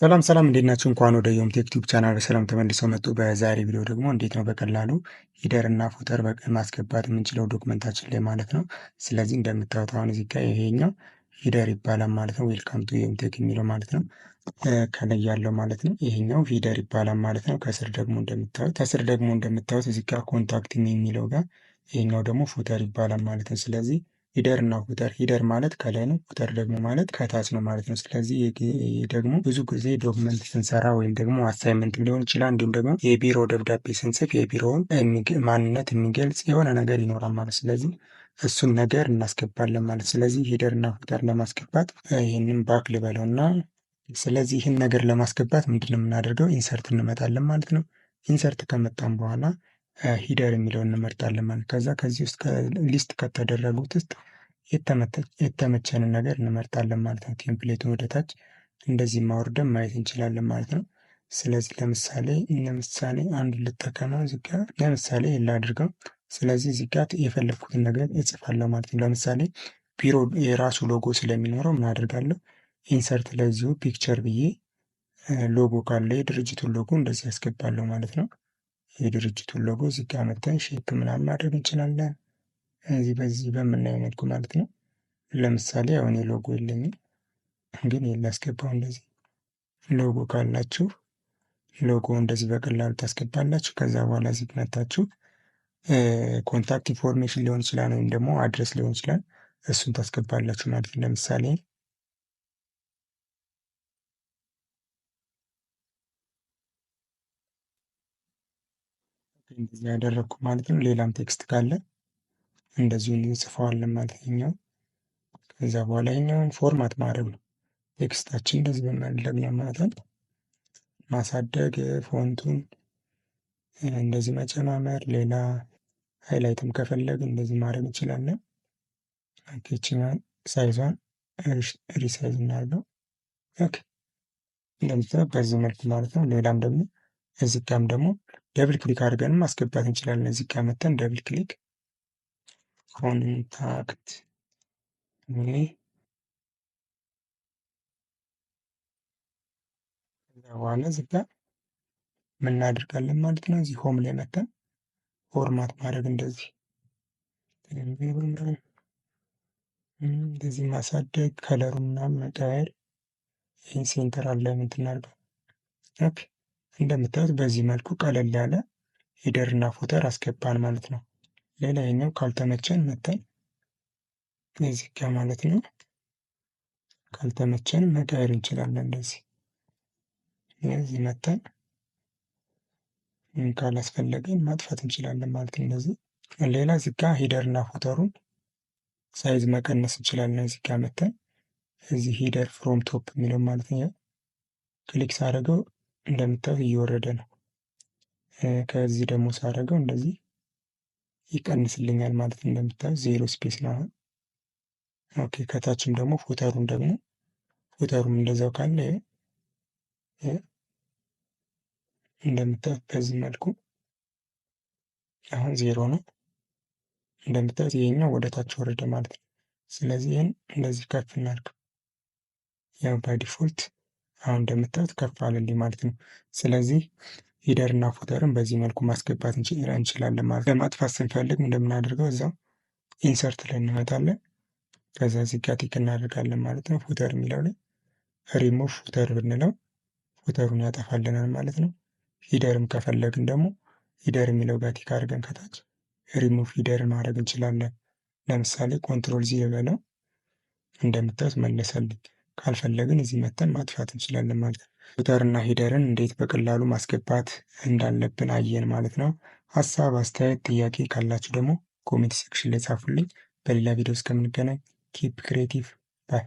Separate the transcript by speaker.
Speaker 1: ሰላም ሰላም እንዴት ናችሁ? እንኳን ወደ ዮም ቴክ ቲዩብ ቻናል በሰላም ተመልሰው መጡ። በዛሬ ቪዲዮ ደግሞ እንዴት ነው በቀላሉ ሂደር እና ፉተር ማስገባት የምንችለው ዶክመንታችን ላይ ማለት ነው። ስለዚህ እንደምታዩት አሁን እዚህ ጋር ይሄኛው ሂደር ይባላል ማለት ነው። ዌልካም ቱ ዮም ቴክ የሚለው ማለት ነው። ከላይ ያለው ማለት ነው ይሄኛው ሂደር ይባላል ማለት ነው። ከስር ደግሞ እንደምታዩት እዚህ ጋር ኮንታክት የሚለው ጋር ይሄኛው ደግሞ ፉተር ይባላል ማለት ነው። ስለዚህ ሂደር እና ፉተር ሂደር ማለት ከላይ ነው፣ ፉተር ደግሞ ማለት ከታች ነው ማለት ነው። ስለዚህ ይህ ደግሞ ብዙ ጊዜ ዶክመንት ስንሰራ ወይም ደግሞ አሳይመንት ሊሆን ይችላል፣ እንዲሁም ደግሞ የቢሮ ደብዳቤ ስንጽፍ የቢሮውን ማንነት የሚገልጽ የሆነ ነገር ይኖራል ማለት ስለዚህ እሱን ነገር እናስገባለን ማለት። ስለዚህ ሂደር እና ፉተር ለማስገባት ይህንን ባክ ልበለው እና ስለዚህ ይህን ነገር ለማስገባት ምንድን ነው የምናደርገው? ኢንሰርት እንመጣለን ማለት ነው። ኢንሰርት ከመጣን በኋላ ሂደር የሚለውን እንመርጣለን ማለት ከዛ ከዚህ ውስጥ ሊስት ከተደረጉት ውስጥ የተመቸንን ነገር እንመርጣለን ማለት ነው። ቴምፕሌቱን ወደ ታች እንደዚህ ማውርደን ማየት እንችላለን ማለት ነው። ስለዚህ ለምሳሌ አንዱ ልጠቀመው እዚህ ጋር ለምሳሌ ላድርገው። ስለዚህ እዚህ ጋር የፈለግኩትን ነገር እጽፋለሁ ማለት ነው። ለምሳሌ ቢሮ የራሱ ሎጎ ስለሚኖረው ምን አደርጋለሁ? ኢንሰርት ለዚሁ ፒክቸር ብዬ ሎጎ ካለ የድርጅቱን ሎጎ እንደዚህ ያስገባለሁ ማለት ነው። የድርጅቱን ሎጎ እዚህ ጋር መተን ሼፕ ምናምን ማድረግ እንችላለን። በዚህ በምናየው መልኩ ማለት ነው። ለምሳሌ አሁን የሎጎ የለኝም ግን ላስገባው። እንደዚህ ሎጎ ካላችሁ ሎጎ እንደዚህ በቀላሉ ታስገባላችሁ። ከዛ በኋላ እዚህ መታችሁ ኮንታክት ኢንፎርሜሽን ሊሆን ይችላል ወይም ደግሞ አድረስ ሊሆን ይችላል፣ እሱን ታስገባላችሁ ማለት ነው። ለምሳሌ እንደዚህ ያደረግኩ ማለት ነው። ሌላም ቴክስት ካለ እንደዚሁ እንጽፈዋለን ማለት ነው። ከዛ በኋላ ይሄኛውን ፎርማት ማድረግ ነው። ቴክስታችን እንደዚህ በመፈለግ ነው ማለት ነው። ማሳደግ ፎንቱን እንደዚህ መጨማመር፣ ሌላ ሃይላይትም ከፈለግን እንደዚህ ማድረግ እንችላለን። ይችኛዋን ሳይዟን ሪሳይዝ እናድርገው። ኦኬ እንደምታዩት በዚህ መልኩ ማለት ነው። ሌላም ደግሞ እዚህ ጋም ደግሞ ደብል ክሊክ አድርገንም ማስገባት እንችላለን። እዚህ ጋር መተን ደብል ክሊክ ኮንታክት በኋላ እዚህ ጋር ምን እናደርጋለን ማለት ነው። እዚህ ሆም ላይ መተን ፎርማት ማድረግ እንደዚህ ማሳደግ፣ ከለሩን ምናምን መቀያየር፣ ይህን ሴንተር አላይመንት እናድርገው። ኦኬ እንደምታዩት በዚህ መልኩ ቀለል ያለ ሂደር እና ፉተር አስገባን ማለት ነው። ሌላ ይሄኛው ካልተመቸን መተን እዚህ ጋር ማለት ነው ካልተመቸን መቀየር እንችላለን። እንደዚህ መተን ካላስፈለገን ማጥፋት እንችላለን ማለት ነው። እንደዚህ ሌላ እዚህ ጋር ሂደር እና ፉተሩን ሳይዝ መቀነስ እንችላለን። እዚህ ጋር መተን እዚህ ሂደር ፍሮም ቶፕ የሚለው ማለት ነው ክሊክ ሳደርገው እንደምታዩት እየወረደ ነው። ከዚህ ደግሞ ሳደርገው እንደዚህ ይቀንስልኛል ማለት ነው። እንደምታዩት ዜሮ ስፔስ ነው አሁን። ኦኬ ከታችም ደግሞ ፉተሩም እንደዛው ካለ እንደምታዩት በዚህ መልኩ አሁን ዜሮ ነው። እንደምታዩት ይሄኛው ወደ ታች ወረደ ማለት ነው። ስለዚህ ይህን እንደዚህ ከፍ እናድርግ። ያው ባይ አሁን እንደምታዩት ከፍ አለልኝ ማለት ነው። ስለዚህ ሂደር እና ፉተርን በዚህ መልኩ ማስገባት እንችላለን ማለት ነው። ለማጥፋት ስንፈልግ እንደምናደርገው እዛው ኢንሰርት ላይ እንመጣለን። ከዛ እዚህ ጋር ቲክ እናደርጋለን ማለት ነው። ፉተር የሚለው ላይ ሪሙቭ ፉተር ብንለው ፉተሩን ያጠፋልናል ማለት ነው። ሂደርም ከፈለግን ደግሞ ሂደር የሚለው ጋር ቲክ አድርገን ከታች ሪሙቭ ሂደር ማድረግ እንችላለን። ለምሳሌ ኮንትሮል ዚ በለው እንደምታዩት መለሰልኝ። ካልፈለግን እዚህ መተን ማጥፋት እንችላለን ማለት ነው። ፉተር እና ሂደርን እንዴት በቀላሉ ማስገባት እንዳለብን አየን ማለት ነው። ሀሳብ፣ አስተያየት፣ ጥያቄ ካላችሁ ደግሞ ኮሜንት ሴክሽን ላይ ጻፉልኝ። በሌላ ቪዲዮ እስከምንገናኝ ኪፕ ክሬቲቭ ባይ